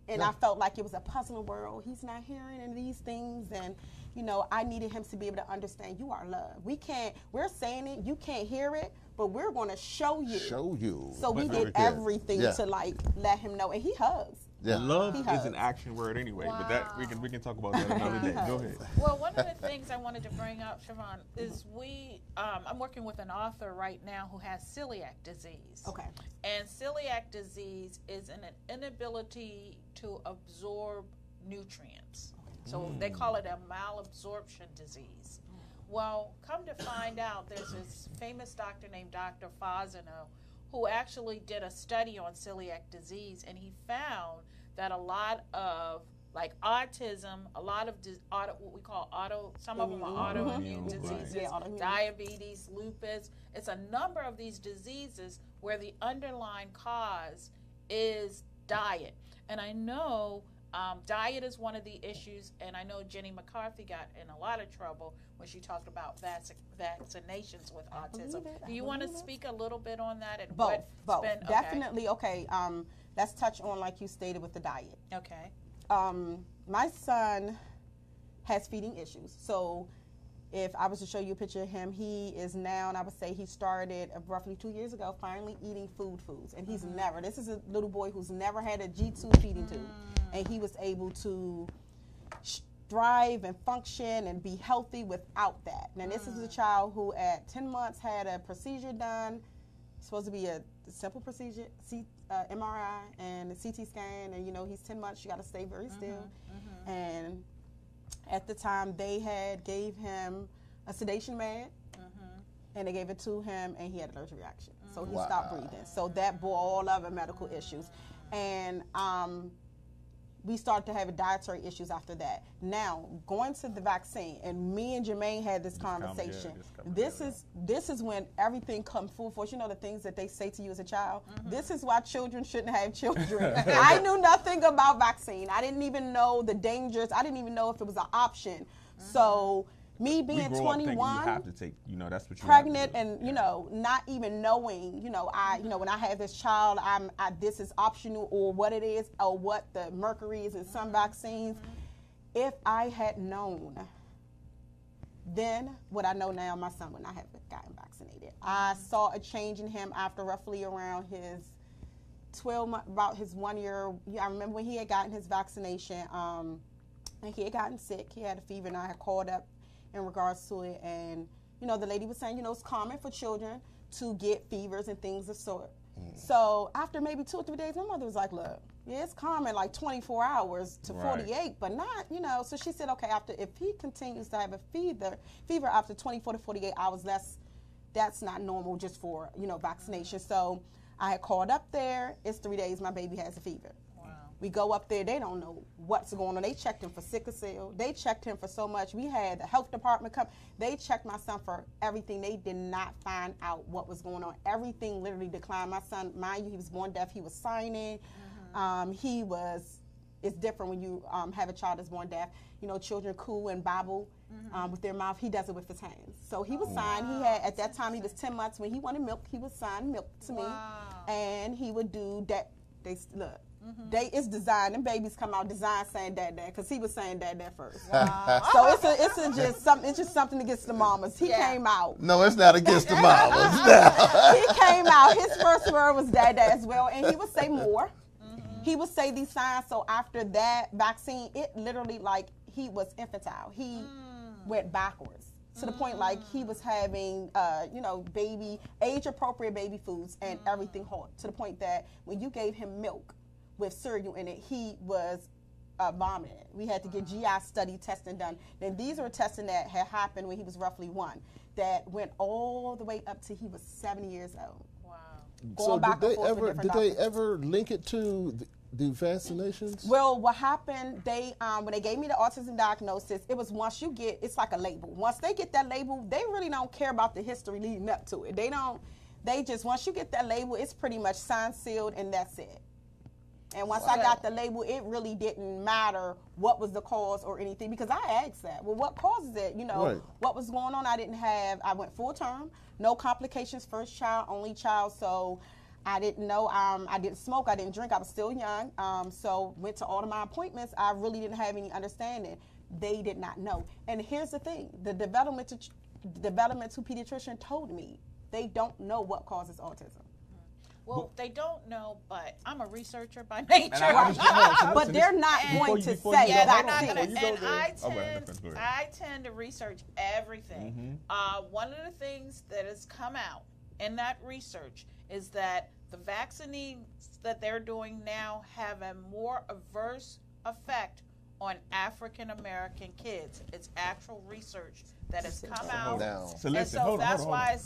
Speaker 3: And I felt like it was a puzzling world. He's not hearing any of these things, and I needed him to be able to understand, you are loved. We're saying it, you can't hear it, but we're going to show you. So we did everything to let him know, and he hugs.
Speaker 4: Yeah. Love is an action word anyway, but that we can talk about that another day. Go ahead.
Speaker 2: Well, one of the things I wanted to bring up, Siobhan, is I'm working with an author right now who has celiac disease.
Speaker 3: Okay.
Speaker 2: And celiac disease is an inability to absorb nutrients. So they call it a malabsorption disease. Well, come to find out, there's this famous doctor named Dr. Fasano who actually did a study on celiac disease, and he found that a lot of, like autism, a lot of what we call some of them are autoimmune diseases, diabetes, lupus. It's a number of these diseases where the underlying cause is diet. And I know diet is one of the issues, and I know Jenny McCarthy got in a lot of trouble when she talked about vaccinations with autism. Do you want to speak a little bit on that? And
Speaker 3: both. Definitely. Okay. Let's touch on, like you stated, with the diet.
Speaker 2: Okay.
Speaker 3: My son has feeding issues. So if I was to show you a picture of him, he is now, and I would say he started roughly 2 years ago, finally eating foods. And he's this is a little boy who's never had a G2 feeding tube. And he was able to thrive and function and be healthy without that. Now, this is a child who at 10 months had a procedure done, supposed to be a simple procedure, MRI and a CT scan, and he's 10 months. You got to stay very still. And at the time, they had gave him a sedation med, and they gave it to him, and he had an allergic reaction. So he stopped breathing. So that brought all other medical issues, and we started to have dietary issues after that. Now, going to the vaccine, and me and Jermaine had this conversation. This is when everything comes full force. The things that they say to you as a child. This is why children shouldn't have children. I knew nothing about vaccine. I didn't even know the dangers. I didn't even know if it was an option. So me being 21,
Speaker 4: you have to take, that's what you
Speaker 3: pregnant, and not even knowing, when I have this child, this is optional, or what it is, or what the mercury is in some vaccines. If I had known then what I know now, my son would not have gotten vaccinated. I saw a change in him after roughly around his 12 months, about his 1 year. I remember when he had gotten his vaccination, and he had gotten sick. He had a fever, and I had called up in regards to it, and the lady was saying, it's common for children to get fevers and things of sort. So after maybe 2 or 3 days, my mother was like, look, yeah, it's common, like 24 hours to 48, but not, so she said, okay, if he continues to have a fever after 24 to 48 hours, that's not normal just for, vaccination. So I had called up there. It's 3 days, my baby has a fever. We go up there, they don't know what's going on. They checked him for sickle cell. They checked him for so much. We had the health department come. They checked my son for everything. They did not find out what was going on. Everything literally declined. My son, mind you, he was born deaf. He was signing. It's different when you have a child that's born deaf. Children coo and babble with their mouth. He does it with his hands. So he was signed. He had, at that time, he was 10 months. When he wanted milk, he would sign milk to me. And he would do that. Look. It's designed. Them babies come out designed saying dad, because he was saying dad first. So it's just something against the mamas. He came out.
Speaker 1: No, it's not against the mamas.
Speaker 3: He came out. His first word was dad as well, and he would say more. He would say these signs. So after that vaccine, it literally he was infantile. He went backwards to the point he was having baby age appropriate baby foods and everything hot, to the point that when you gave him milk with cereal in it, he was vomiting. We had to get GI study testing done. Then these were testing that had happened when he was roughly 1, that went all the way up to he was 7 years old. Wow.
Speaker 5: So did they ever link it to the vaccinations?
Speaker 3: Well, what happened, they when they gave me the autism diagnosis, it was once you get, it's like a label. Once they get that label, they really don't care about the history leading up to it. They just, once you get that label, it's pretty much signed, sealed, and that's it. And once I got the label, it really didn't matter what was the cause or anything, because I asked that. Well, what causes it? What was going on? I went full term, no complications, first child, only child. So I didn't know. I didn't smoke. I didn't drink. I was still young. So went to all of my appointments. I really didn't have any understanding. They did not know. And here's the thing. The developmental pediatrician told me they don't know what causes autism.
Speaker 2: Well, they don't know, but I'm a researcher by nature.
Speaker 3: But they're not going to say
Speaker 2: they're not going to. And I tend to research everything. One of the things that has come out in that research is that the vaccines that they're doing now have a more adverse effect on African American kids. It's actual research that has come out.
Speaker 4: So listen, hold on.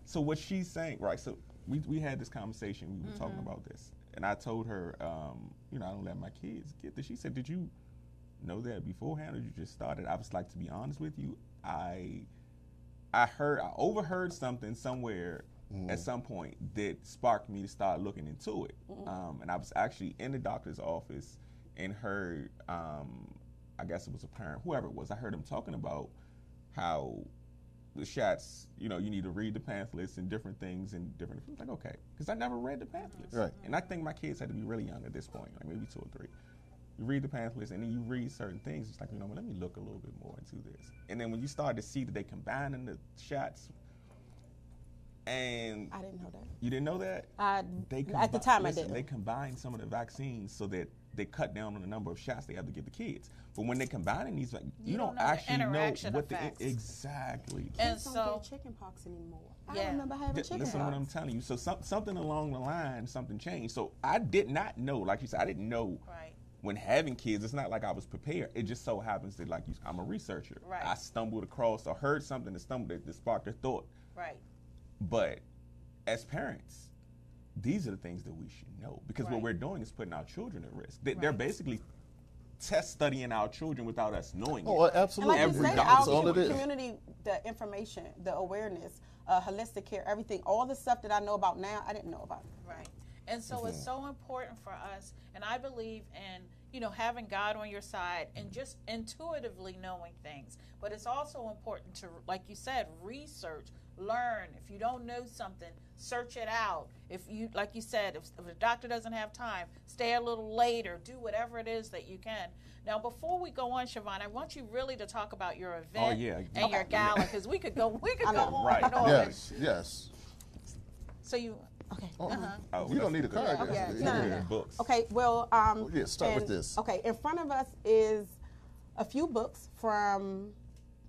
Speaker 4: So what she's saying, right? So we had this conversation. We were talking about this, and I told her, I don't let my kids get this. She said, "Did you know that beforehand, or you just started?" I was like, to be honest with you, I overheard something somewhere at some point that sparked me to start looking into it. And I was actually in the doctor's office and heard, I guess it was a parent, whoever it was, I heard him talking about how the shots, you need to read the pamphlets and different things and different. I was like, okay, because I never read the pamphlets.
Speaker 5: Right.
Speaker 4: And I think my kids had to be really young at this point, like maybe 2 or 3. You read the pamphlets and then you read certain things. It's like, let me look a little bit more into this. And then when you start to see that they combining the shots, and
Speaker 3: I didn't know that.
Speaker 4: You didn't know that?
Speaker 3: At the time, I didn't.
Speaker 4: They combined some of the vaccines so that they cut down on the number of shots they have to give the kids. But when they combine these, like, you don't actually know what exactly.
Speaker 3: And kids don't get chicken pox anymore. I remember having chicken pox.
Speaker 4: Listen to what I'm telling you. So something along the line, something changed. So I did not know, like you said, I didn't know.
Speaker 2: Right.
Speaker 4: When having kids, it's not like I was prepared. It just so happens that, like I'm a researcher.
Speaker 2: Right.
Speaker 4: I stumbled across or heard something that sparked a thought.
Speaker 2: Right.
Speaker 4: But as parents, these are the things that we should know, because what we're doing is putting our children at risk. They're basically test studying our children without us knowing it.
Speaker 5: Oh, absolutely.
Speaker 3: And like you say, our community, the information, the awareness, holistic care, everything, all the stuff that I know about now, I didn't know about.
Speaker 2: Right. And so it's so important for us, and I believe in, having God on your side and just intuitively knowing things. But it's also important to, like you said, research, learn. If you don't know something, search it out. If you, like you said, if the doctor doesn't have time, stay a little later, do whatever it is that you can. Now, before we go on, Siobhan, I want you really to talk about your event and your gala, because we could go on and on.
Speaker 5: Yes.
Speaker 2: So you... Okay.
Speaker 5: You don't need a card.
Speaker 3: Books. Okay. Well,
Speaker 5: start with this.
Speaker 3: Okay. In front of us is a few books from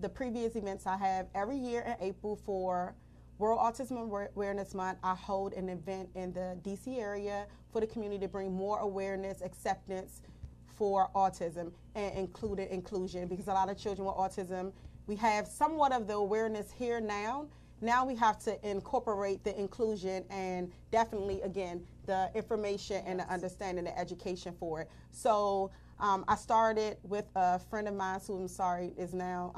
Speaker 3: the previous events I have. Every year in April for World Autism Awareness Month, I hold an event in the D.C. area for the community to bring more awareness, acceptance for autism, and inclusion, because a lot of children with autism, we have somewhat of the awareness here now. Now we have to incorporate the inclusion and definitely, again, the information and the understanding, the education for it. So I started with a friend of mine who I'm sorry is now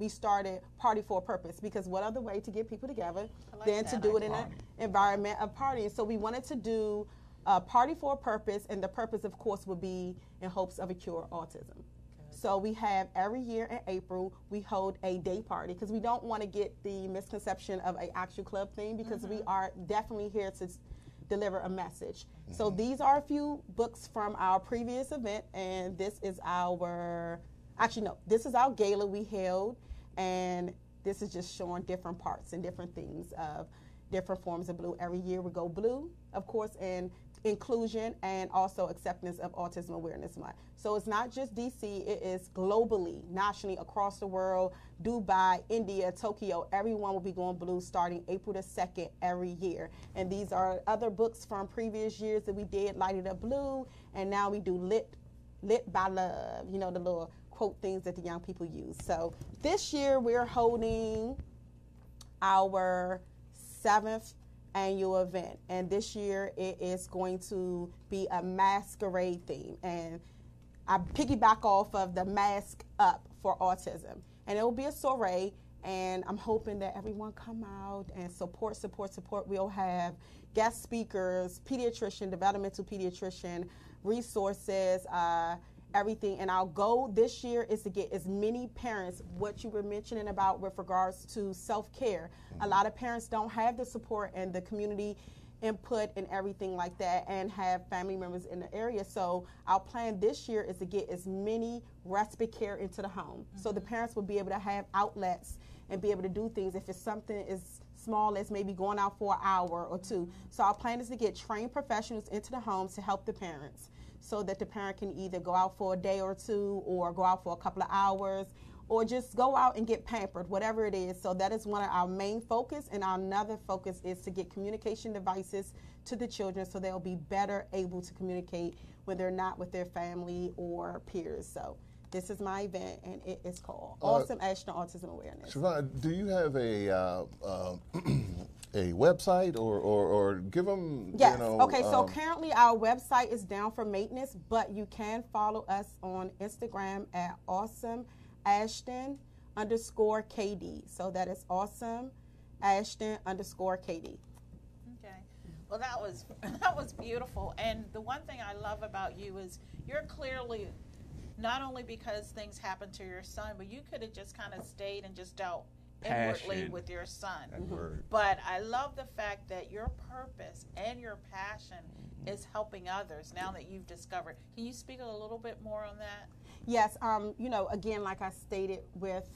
Speaker 3: we started Party for a Purpose, because what other way to get people together than to do it in an environment of partying. So we wanted to do a Party for a Purpose, and the purpose, of course, would be in hopes of a cure autism. So we have every year in April, we hold a day party, because we don't want to get the misconception of an actual club thing, because we are definitely here to deliver a message. So these are a few books from our previous event, and this is this is our gala we held, and this is just showing different parts and different things of different forms of blue. Every year we go blue, of course, and inclusion and also acceptance of Autism Awareness Month. So it's not just DC, it is globally, nationally, across the world, Dubai, India, Tokyo, everyone will be going blue starting April the 2nd every year. And these are other books from previous years that we did, Lighted Up Blue, and now we do Lit by Love, the little quote things that the young people use. So this year we're holding our 7th annual event, and this year it is going to be a masquerade theme, and I piggyback off of the Mask Up for Autism, and it will be a soiree, and I'm hoping that everyone come out and support. We'll have guest speakers, pediatrician, developmental pediatrician, resources, everything. And our goal this year is to get as many parents, what you were mentioning about with regards to self-care. A lot of parents don't have the support and the community input and everything like that, and have family members in the area. So our plan this year is to get as many respite care into the home. So the parents will be able to have outlets and be able to do things if it's something as small as maybe going out for an hour or two. So our plan is to get trained professionals into the homes to help the parents, so that the parent can either go out for a day or two, or go out for a couple of hours, or just go out and get pampered, whatever it is. So that is one of our main focus, and our another focus is to get communication devices to the children so they'll be better able to communicate when they're not with their family or peers. So this is my event, and it is called Awesome Ashton Autism Awareness.
Speaker 5: Siobhan, do you have a website or give them,
Speaker 3: Yes. Okay, so currently our website is down for maintenance, but you can follow us on Instagram at AwesomeAshton_KD. So that is AwesomeAshton_KD.
Speaker 2: Okay. Well, that was beautiful. And the one thing I love about you is you're clearly, not only because things happened to your son, but you could have just kind of stayed and just dealt inwardly with your son. But I love the fact that your purpose and your passion is helping others now that you've discovered. Can you speak a little bit more on that?
Speaker 3: Yes. Again, like I stated, with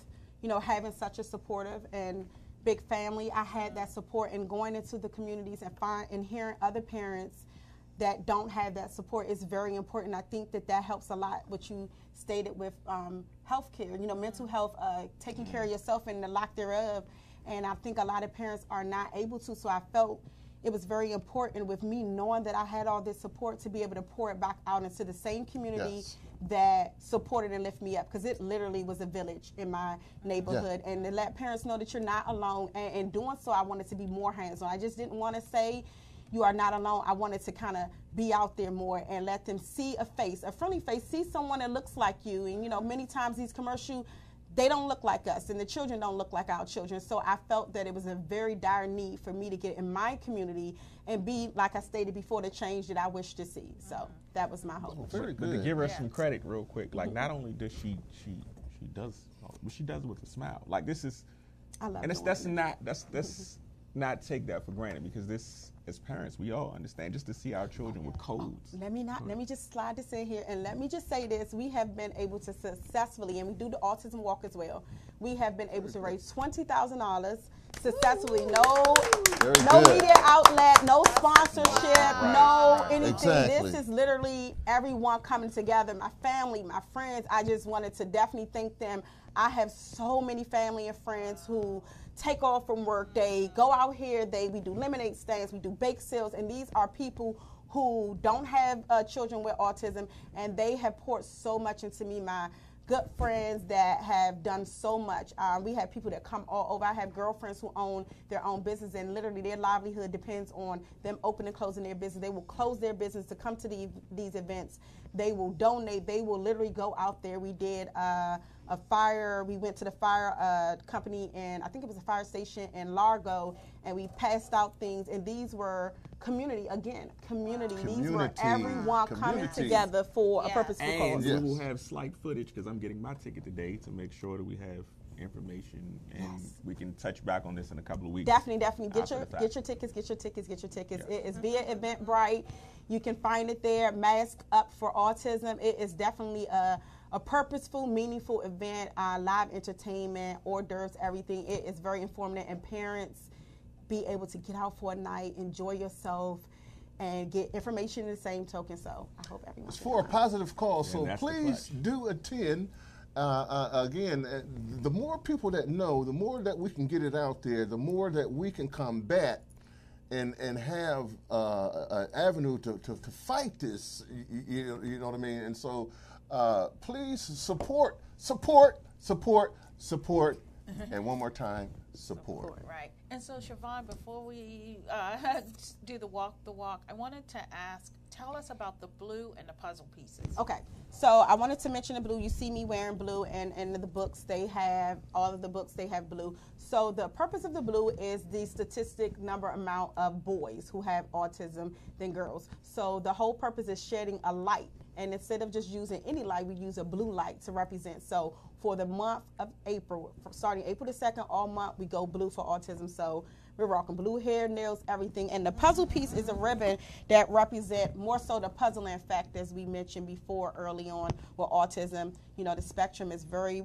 Speaker 3: having such a supportive and big family, I had that support, and going into the communities and hearing other parents that don't have that support is very important. I think that helps a lot, what you stated with healthcare, mental health, taking care of yourself and the lack thereof. And I think a lot of parents are not able to. So I felt it was very important with me knowing that I had all this support to be able to pour it back out into the same community that supported and lifted me up, because it literally was a village in my neighborhood. And to let parents know that you're not alone. And in doing so, I wanted to be more hands-on. I just didn't want to say you are not alone. I wanted to kind of be out there more and let them see a face, a friendly face, see someone that looks like you. And, many times these commercials, they don't look like us, and the children don't look like our children. So I felt that it was a very dire need for me to get in my community and be, like I stated before, the change that I wish to see. So that was my hope.
Speaker 5: Very good.
Speaker 4: But to give her some credit real quick, like not only does she does, but she does it with a smile. Like this is,
Speaker 3: I love
Speaker 4: and that's not take that for granted, because this, as parents, we all understand, just to see our children with codes.
Speaker 3: Let me just slide this in here, and let me just say this. We have been able to successfully, and we do the autism walk as well, we have been able to raise $20,000 successfully. No media outlet, no sponsorship, no anything.
Speaker 5: Exactly.
Speaker 3: This is literally everyone coming together, my family, my friends. I just wanted to definitely thank them. I have so many family and friends who take off from work, they go out here, we do lemonade stands, we do bake sales, and these are people who don't have children with autism, and they have poured so much into me. My good friends that have done so much. We have people that come all over. I have girlfriends who own their own business, and literally their livelihood depends on them opening and closing their business. They will close their business to come to these events. They will donate. They will literally go out there. We did a fire. We went to the fire company, and I think it was a fire station in Largo, and we passed out things. And these were community. These were everyone coming together for a purposeful cause.
Speaker 4: And we will have slight footage, because I'm getting my ticket today, to make sure that we have information, and we can touch back on this in a couple of weeks.
Speaker 3: Definitely. Get your tickets. It is via Eventbrite. You can find it there. Mask Up for Autism. It is definitely a purposeful, meaningful event, live entertainment, hors d'oeuvres, everything. It is very informative, and parents be able to get out for a night, enjoy yourself, and get information in the same token. So I hope everyone.
Speaker 1: It's for a positive cause, so please do attend. Again, the more people that know, the more that we can get it out there, the more that we can combat and have an avenue to fight this. You know what I mean? And so please support, and one more time, support.
Speaker 2: Right. And so, Siobhan, before we do the walk, I wanted to ask, tell us about the blue and the puzzle pieces.
Speaker 3: Okay. So I wanted to mention the blue. You see me wearing blue, and in the books they have, all of the books they have blue. So the purpose of the blue is the statistic amount of boys who have autism than girls. So the whole purpose is shedding a light. And instead of just using any light, we use a blue light to represent. So for the month of April, starting April the 2nd, all month, we go blue for autism. So we're rocking blue hair, nails, everything. And the puzzle piece is a ribbon that represents more so the puzzling fact, as we mentioned before early on with autism. The spectrum is very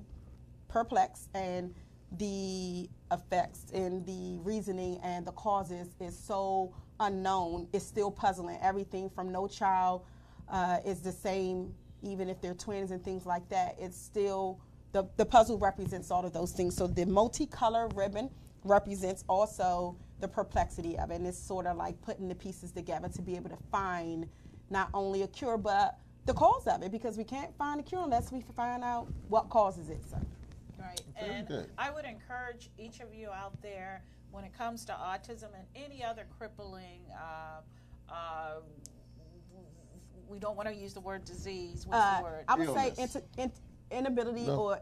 Speaker 3: perplexed, and the effects and the reasoning and the causes is so unknown. It's still puzzling. Everything from no child is the same, even if they're twins and things like that. It's still, the puzzle represents all of those things. So the multicolor ribbon represents also the perplexity of it, and it's sort of like putting the pieces together to be able to find not only a cure, but the cause of it, because we can't find a cure unless we find out what causes it. So.
Speaker 2: Right, and I would encourage each of you out there, when it comes to autism and any other crippling, we don't want to use the word disease. What's the word?
Speaker 3: I would say inability or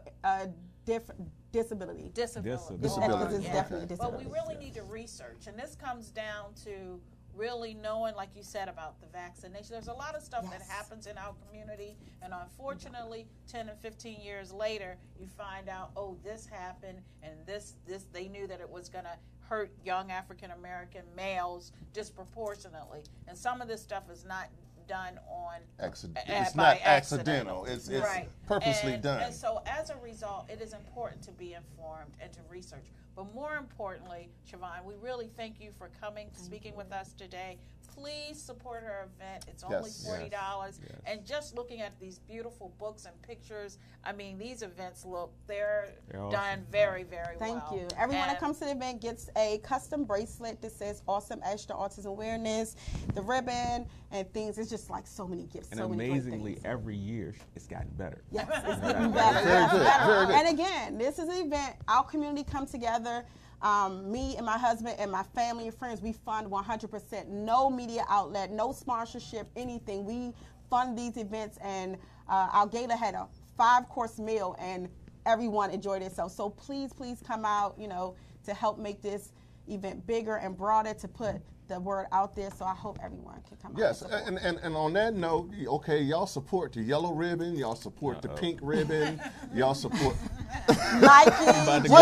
Speaker 3: disability.
Speaker 2: Disability.
Speaker 3: Definitely disability.
Speaker 2: But we really need to research, and this comes down to really knowing, like you said, about the vaccination. There's a lot of stuff that happens in our community, and unfortunately 10 and 15 years later you find out, oh, this happened, and this they knew that it was going to hurt young African American males disproportionately, and some of this stuff is not done on
Speaker 1: it's not accidental. It's purposely done.
Speaker 2: And so as a result, it is important to be informed and to research. But more importantly, Siobhan, we really thank you for coming, speaking with us today, please support her event. It's only $40. Yes. And just looking at these beautiful books and pictures, I mean, these events they're done awesome. Very, very well.
Speaker 3: Thank you. Everyone that comes to the event gets a custom bracelet that says Awesome Extra Autism Awareness, the ribbon, and things. It's just like so many gifts.
Speaker 4: And
Speaker 3: so
Speaker 4: amazingly, every year it's gotten better.
Speaker 3: Yes, it's getting better. Very good. And again, this is an event. Our community come together. Me and my husband and my family and friends, we fund 100%. No media outlet, no sponsorship, anything. We fund these events, and our gala had a 5-course meal, and everyone enjoyed itself. So please, please come out, to help make this event bigger and broader, to put the word out there. So I hope everyone can come out.
Speaker 1: Yes, and on that note, okay, y'all support the yellow ribbon, y'all support the pink ribbon, y'all support
Speaker 3: Nike, just do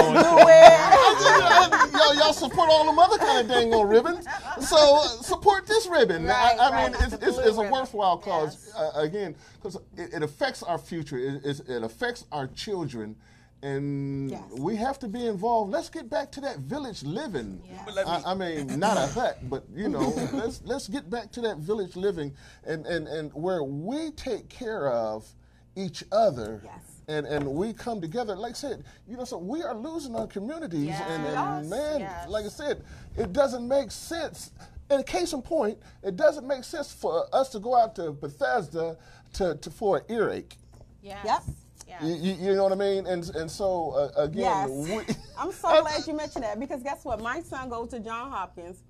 Speaker 3: it.
Speaker 1: Y'all support all them other kind of dang old ribbons. So support this ribbon.
Speaker 3: Right,
Speaker 1: I mean, it's a worthwhile cause. Yes. Again, because it affects our future. It affects our children. And we have to be involved. Let's get back to that village living. Yes. I mean, not a hut, but let's get back to that village living, and where we take care of each other.
Speaker 3: Yes.
Speaker 1: And we come together. Like I said, so we are losing our communities, and man, like I said, it doesn't make sense. And case in point, it doesn't make sense for us to go out to Bethesda for an earache.
Speaker 2: Yes.
Speaker 3: Yep.
Speaker 1: You know what I mean? And so, again,
Speaker 3: I'm so glad you mentioned that, because guess what? My son goes to Johns Hopkins.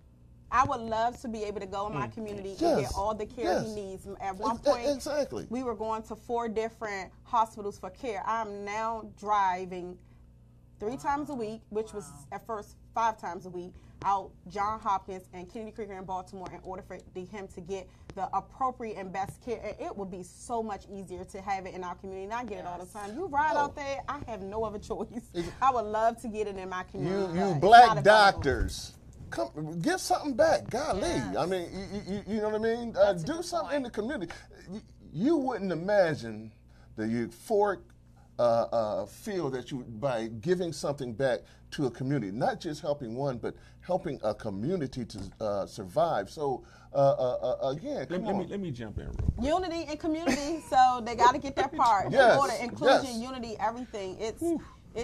Speaker 3: I would love to be able to go in my community and get all the care he needs. At one point, we were going to 4 different hospitals for care. I'm now driving 3 times a week, which was at first 5 times a week, out Johns Hopkins and Kennedy Krieger in Baltimore in order for him to get the appropriate and best care. And it would be so much easier to have it in our community. And I get it all the time. You ride out there, I have no other choice. I would love to get it in my community.
Speaker 1: You black doctors, come give something back. Golly. Yes. I mean, you know what I mean? Do something in the community. You wouldn't imagine the euphoric feel that by giving something back to a community, not just helping one, but helping a community to survive. So again,
Speaker 4: let me jump in real quick.
Speaker 3: Unity and community, so they got to get that part.
Speaker 1: Yes.
Speaker 3: Order, inclusion, unity, everything.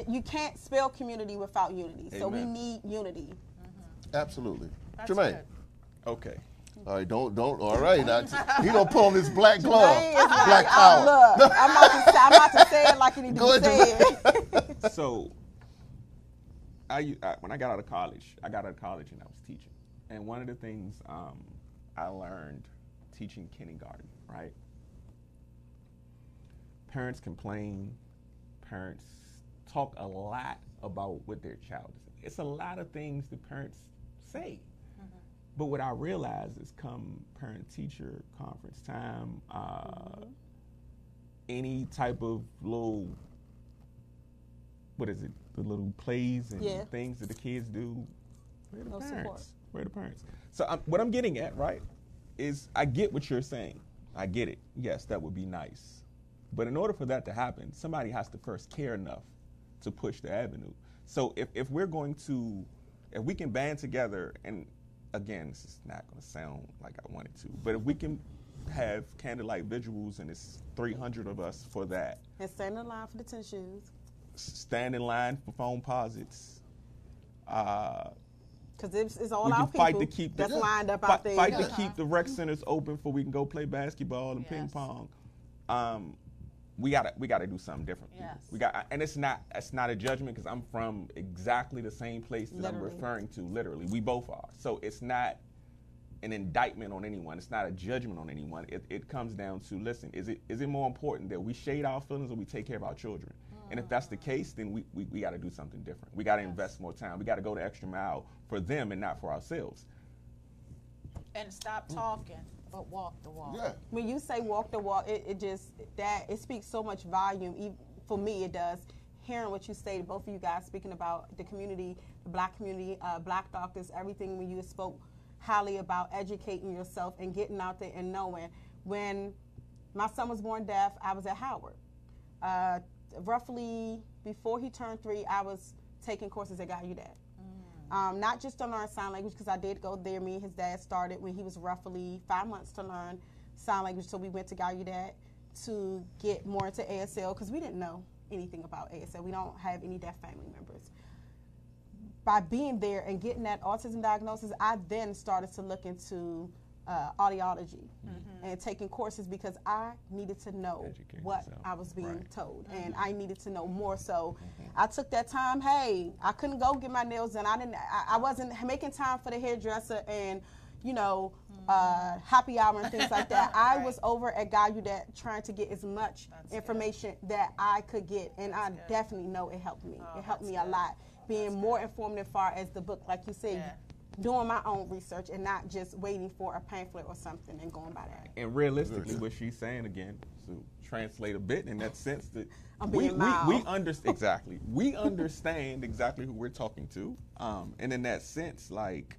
Speaker 3: You can't spell community without unity.
Speaker 4: Amen.
Speaker 3: So we need unity.
Speaker 1: Mm-hmm. Absolutely.
Speaker 2: That's
Speaker 1: Jermaine.
Speaker 2: Good.
Speaker 4: Okay.
Speaker 1: All right, don't. All right, he gonna pull on his black glove, black
Speaker 3: power. Look, I'm about to say it like it needs to be said.
Speaker 4: So, when I got out of college, and I was teaching, and one of the things I learned teaching kindergarten, right? Parents complain. Parents talk a lot about what their child is. It's a lot of things the parents say. But what I realized is come parent-teacher conference time, any type of little, the little plays and things that the kids do, where the parents? Where the parents? So what I'm getting at, right, is I get what you're saying. I get it. Yes, that would be nice. But in order for that to happen, somebody has to first care enough to push the avenue. So if we can band together, and again, this is not going to sound like I wanted to, but if we can have candlelight vigils and it's 300 of us for that.
Speaker 3: And stand in line for the 10 shoes.
Speaker 6: stand in line for phone posits.
Speaker 3: Because it's all our people
Speaker 6: to keep
Speaker 3: that's lined up out there.
Speaker 6: Fight to keep the rec centers open so we can go play basketball and ping pong. We gotta do something different. Yes. And it's not a judgment because I'm from exactly the same place that I'm referring to. Literally, we both are. So it's not an indictment on anyone. It's not a judgment on anyone. It comes down to, listen, is it more important that we shade our feelings or we take care of our children? And if that's the case, then we got to do something different. We got to invest more time. We got to go the extra mile for them and not for ourselves.
Speaker 2: And stop talking, but walk the walk.
Speaker 1: Yeah.
Speaker 3: When you say walk the walk, it speaks so much volume. Even for me, it does. Hearing what you say, both of you guys speaking about the community, the black community, black doctors, everything. When you spoke highly about educating yourself and getting out there and knowing. When my son was born deaf, I was at Howard. Roughly before he turned 3, I was taking courses at Gallaudet. not just to learn sign language, because I did go there. Me and his dad started when he was roughly 5 months to learn sign language. So we went to Gallaudet to get more into ASL, because we didn't know anything about ASL. We don't have any deaf family members. By being there and getting that autism diagnosis, I then started to look into audiology and taking courses, because I needed to know what I was being told, and I needed to know more. So I took that time. Hey, I couldn't go get my nails done. I wasn't making time for the hairdresser and happy hour and things like that. I was over at Gallaudet trying to get as much information that I could get, and I definitely know it helped me. It helped me a lot, being more informed as far as the book, like you said. Doing my own research and not just waiting for a pamphlet or something and going by that.
Speaker 6: And realistically, what she's saying again, to translate a bit in that sense, that we understand we understand exactly who we're talking to, and in that sense, like,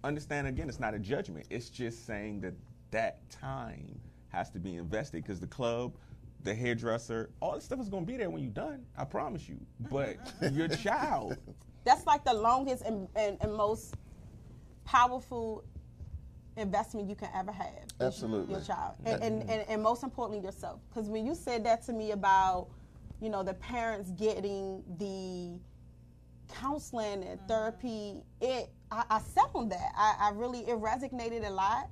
Speaker 6: understand again, it's not a judgment. It's just saying that that time has to be invested, because the club, the hairdresser, all this stuff is going to be there when you're done. I promise you. But your child.
Speaker 3: That's like the longest and most powerful investment you can ever have.
Speaker 5: Absolutely.
Speaker 3: Your child. And most importantly, yourself. Because when you said that to me about, the parents getting the counseling and therapy, I sat on that. It resonated a lot.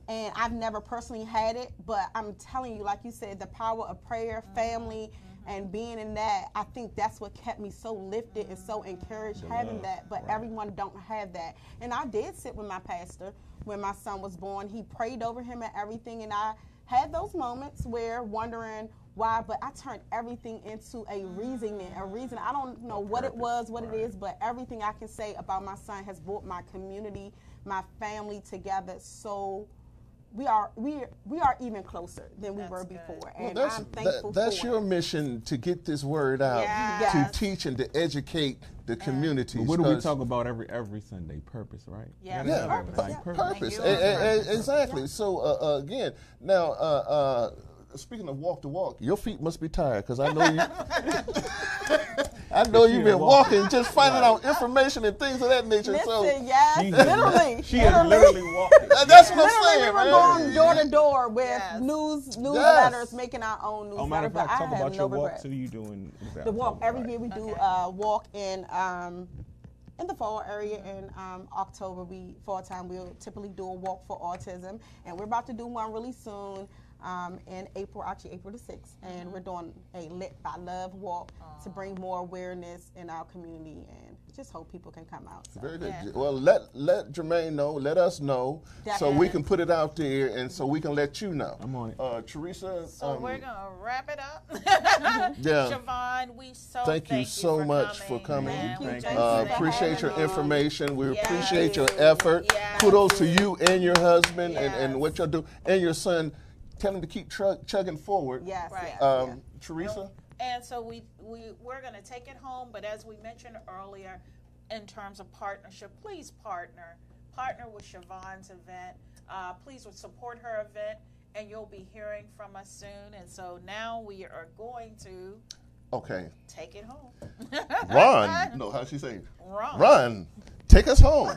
Speaker 3: And I've never personally had it, but I'm telling you, like you said, the power of prayer, family, and being in that, I think that's what kept me so lifted and so encouraged, having that. But everyone don't have that. And I did sit with my pastor when my son was born. He prayed over him and everything, and I had those moments where wondering why, but I turned everything into a reason. I don't know what it was, what it is, but everything I can say about my son has brought my community, my family together. So we are even closer than we were before, and I'm thankful
Speaker 5: that's
Speaker 3: for
Speaker 5: your
Speaker 3: it.
Speaker 5: mission, to get this word out, to teach and to educate the community.
Speaker 6: What do we talk about every Sunday? Purpose, right?
Speaker 5: Purpose. Exactly. So again, now speaking of walk to walk, your feet must be tired, because I know you. I know you've been walking, just finding out information and things of that nature.
Speaker 3: Listen,
Speaker 6: literally. She is literally walking.
Speaker 5: That's what I'm saying,
Speaker 3: we were going door to door with newsletters, making our own newsletter.
Speaker 6: Matter of fact, talk about your walk.
Speaker 3: Regret.
Speaker 6: So you doing
Speaker 3: the walk every year. We do a walk in the fall area in October. Fall time we'll typically do a walk for autism, and we're about to do one really soon. In April the 6th, and we're doing a Lit by Love walk to bring more awareness in our community, and just hope people can come out. So.
Speaker 5: Very good. Well, let Jermaine know, let us know, so we can put it out there, and so we can let you know.
Speaker 6: I'm on it.
Speaker 5: Teresa.
Speaker 2: So we're gonna wrap it up. Siobhan, we
Speaker 5: thank you so much for coming.
Speaker 3: Thank you.
Speaker 5: Appreciate your information. We appreciate your effort. Kudos to you and your husband and what y'all do, and your son. Tell him to keep chugging forward.
Speaker 3: Yes.
Speaker 5: Teresa?
Speaker 2: And so we're going to take it home, but as we mentioned earlier, in terms of partnership, please partner with Siobhan's event. Please support her event, and you'll be hearing from us soon. And so now we are going to take it home.
Speaker 5: Run. No, how's she saying?
Speaker 2: Run.
Speaker 5: Take us home.